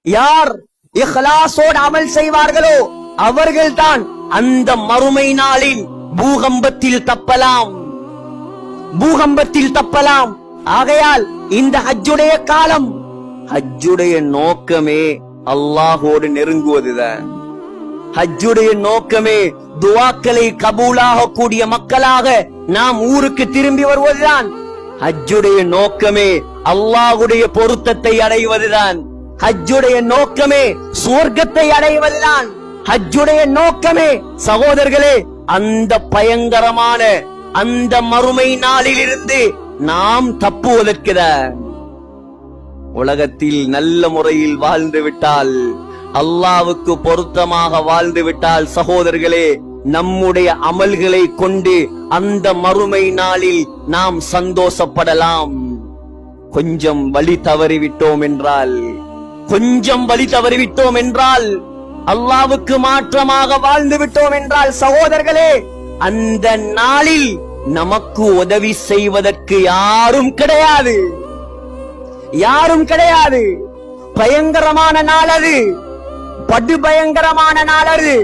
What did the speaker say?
யார் இஹ்லாஸோடு அமல் செய்வார்களோ அவர்கள்தான் அந்த மறுமை நாளில் பூகம்பத்தில் தப்பலாம். ஆகையால் இந்த ஹஜ்ஜுடைய காலம், ஹஜ்ஜுடைய நோக்கமே அல்லாஹோடு நெருங்குவதுதான். ஹஜ்ஜுடைய நோக்கமே துஆக்களை கபூலாக கூடிய மக்களாக நாம் ஊருக்கு திரும்பி வருவதுதான். ஹஜ்ஜுடைய நோக்கமே அல்லாஹ்வுடைய பொருத்தத்தை அடைவதுதான். ஹஜ்ஜுடைய நோக்கமே சுவர்க்கத்தை அடைவதுதான். ஹஜ்ஜுடைய நோக்கமே சகோதரர்களே அந்த பயங்கரமான அந்த மறுமை நாளிலிருந்து நாம் தப்புவதற்குதான். உலகத்தில் நல்ல முறையில் வாழ்ந்து விட்டால், அல்லாஹ்வுக்கு பொருத்தமாக வாழ்ந்து விட்டால் சகோதரர்களே, நம்முடைய அமல்களை கொண்டு அந்த மறுமை நாளில் நாம் சந்தோஷப்படலாம். கொஞ்சம் வழி தவறிவிட்டோம் என்றால், அல்லாஹ்வுக்கு மாற்றமாக வாழ்ந்து விட்டோம் என்றால் சகோதரர்களே, அந்த நாளில் நமக்கு உதவி செய்வதற்கு யாரும் கிடையாது. பயங்கரமான நாள் அது, படு பயங்கரமான நாள் அது.